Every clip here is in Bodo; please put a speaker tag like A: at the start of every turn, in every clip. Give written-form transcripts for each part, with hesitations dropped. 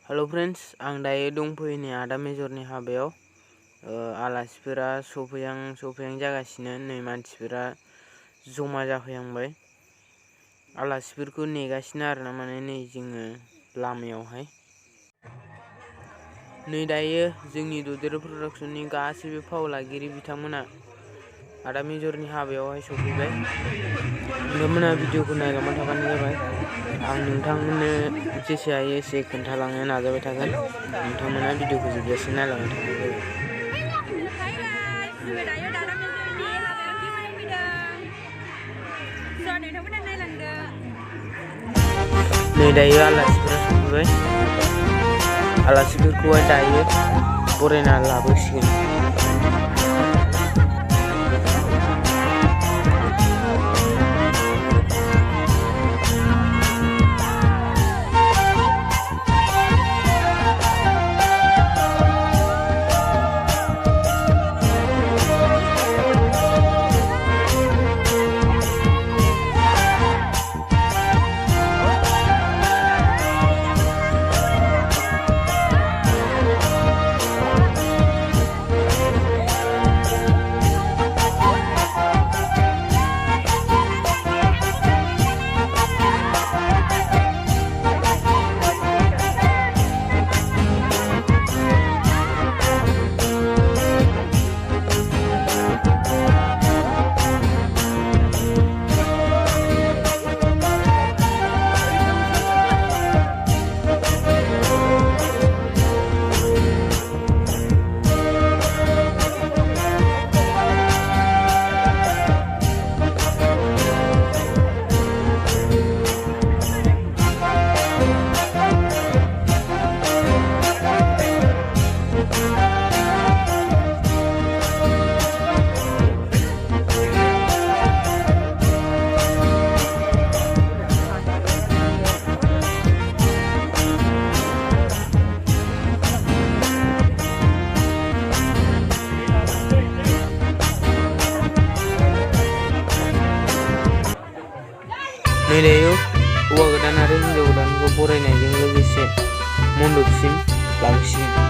A: हेलो फ्रेंड्स, आं दायो दंफैयो नै आदा मेजरनि हाबायाव। आलासिफोरा सफैहां जागासिनो। नै मानसिफोरा जमा जाफैहांबाय। आलासिफोरखौ नेगासिनो आरोना, माने नै जोङो लामायावहाय। नै दायो जोंनि ददेरे प्रडाक्शननि गासैबो फाव लागिरि बिथांमोना आदा मेजरनि हाबायावहाय सफैबाय। नोंथांमोना भिडिअखौ नायलांबाय थाबानो जाबाय। आं नोंथांमोननो जेसे हायो एसे खोन्थालांनो नाजाबाय थागोन। नोंथांमोना भिडिअखौ जोबजासिम नायलांबाय थाबानो जाबाय। नै दायो आलासिफोरा सफैबाय। आलासिफोरखौहाय दायो बरायना लाबोसिगोन। नै दायो हौवा गोदान आरो हिन्जाव गोदानखौ बरायनायजों लोगोसे मन्दपसिम लांसिगोन।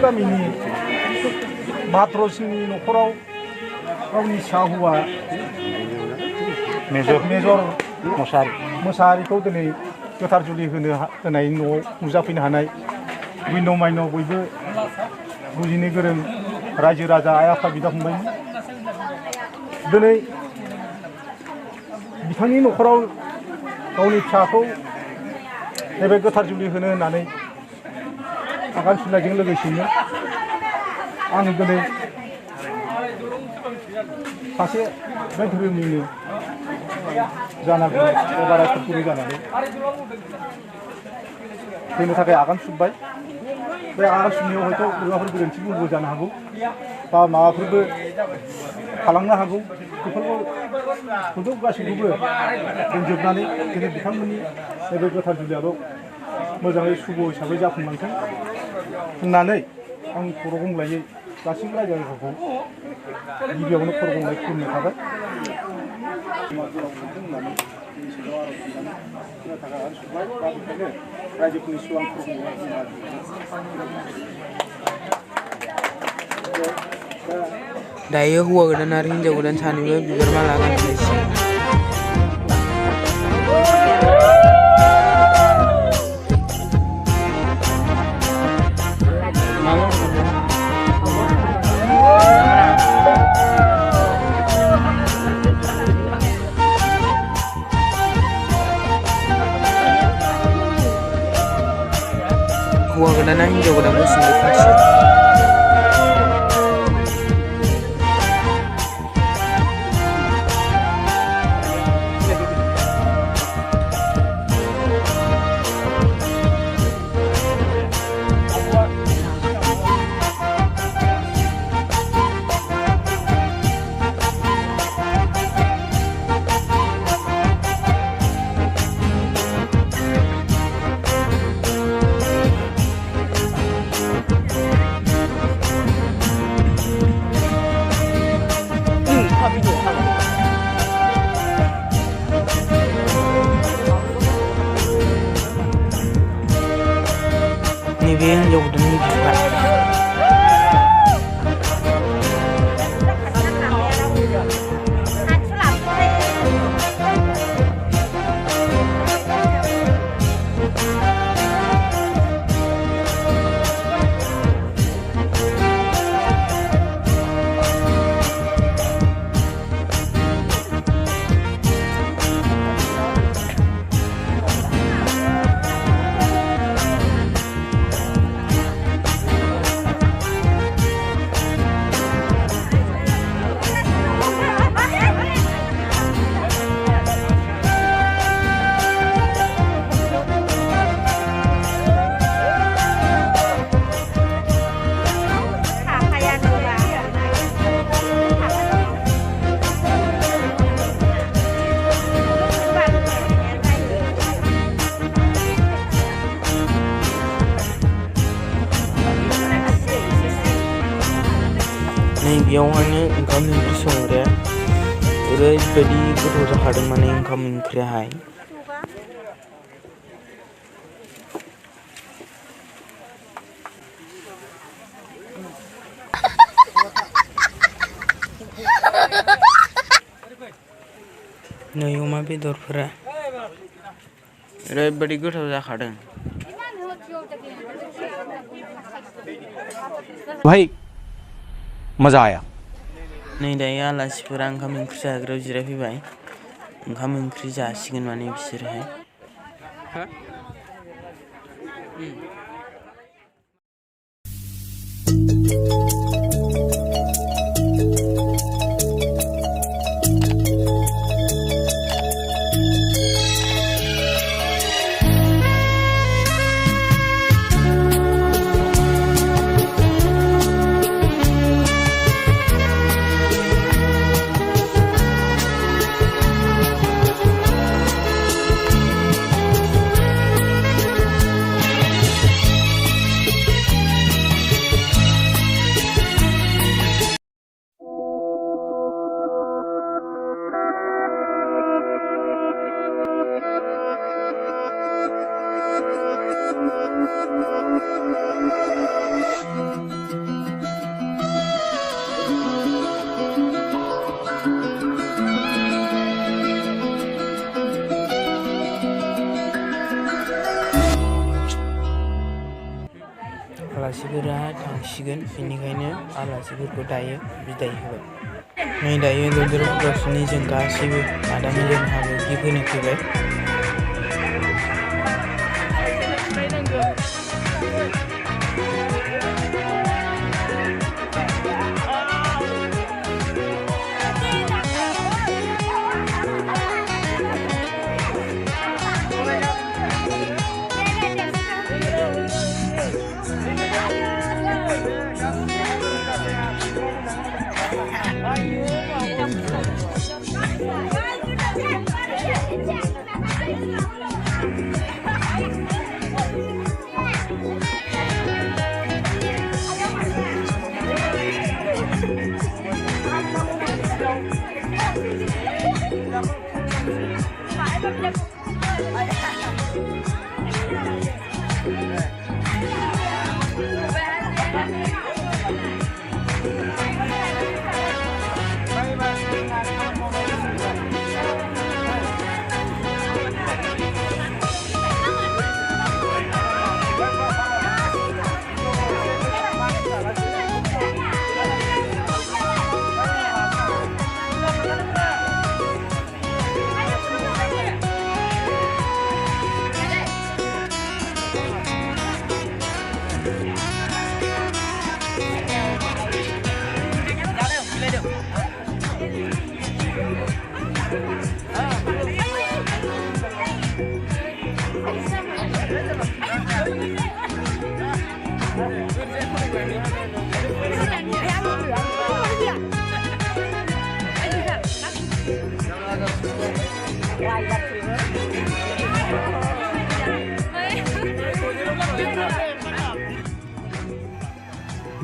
B: गामिनि भाद्रसिंनि न'खराव गावनि फिसा हौवा मेजर मोसाहारिखौ दिनै गोथार जुलि होनाय न'आव नुजाफैनो हानाय बिन' माइन' बयबो बुजिनो गोरों रायजो राजा आइ आफा बिदा फंबाय दिनै बिथांनि न'खराव गावनि फिसाखौ नैबे गोथार जुलि होनो होननानै आगान सुरनायजों लोगोसेनो आं दिनै सासे बे धोरोमनिनो जानांगौ एबा रायखुरगुरु जानानै फैनो थाखाय आगान सुरबाय बे आगान सुरनायाव हयथ' माबाफोर गोरोन्थिफोरबो जानो हागौ बा माबाफोरबो थालांनो हागौ बेफोरखौ गासैखौबो दोनजोबनानै दिनै बिथांमोननि नैबे गोथार जुलियाबो मोजाङै शुभ हिसाबै जाफुंलांथों होननानै आं खर' गंग्लायै गासैबो रायजो राजाखौ गिबियावनो खर' गंग्लाय खुलुमनो थाबाय रायजोफोरनि सिगां
A: दायो हौवा गोदान आरो हिन्जाव गोदान सानैबो बिबार माला गानहोगासिनो हौवा गोदाना हिन्जाव गोदानखौ सिन्दुर नैबे हिन्जाव गोदाननि बिफा बेयावहायनो ओंखाम ओंख्रि संग्राया ओरैबायदि गोथाव जाखादों माने ओंखाम ओंख्रियाहाय नै अमा बेदरफोरा ओरैबायदि गोथाव जाखादों
C: भाई मजा आया
A: नै दायो आलासिफोरा ओंखाम ओंख्रि जाग्रायाव जिरायफैबाय ओंखाम ओंख्रि जासिगोन माने बिसोरहाय आलासिफोरा थांसिगोन बेनिखायनो आलासिफोरखौ दायो बिदाय होबाय नै दायो ददेर प्रडाक्सननि जों गासैबो आदा मिलियन हाबो गिफ्ट होनो फैबाय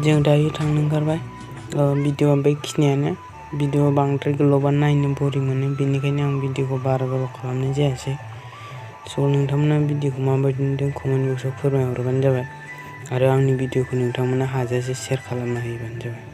A: जों दायो थांनो ओंखारबाय भिडिअआ बेखिनियानो भिडिअ बांद्राय गोलावबा नायनो बरिं मोनो बेनिखायनो आं भिडिअखौ बारा गोलाव खालामनाय जायासै स' नोंथांमोना भिडिअखौ माबायदि नुदों कमेन्ट बक्सआव फोरमायहरबानो जाबाय आरो आंनि भिडिअखौ नोंथांमोना हाजासे शेयार खालामना होयोबानो जाबाय।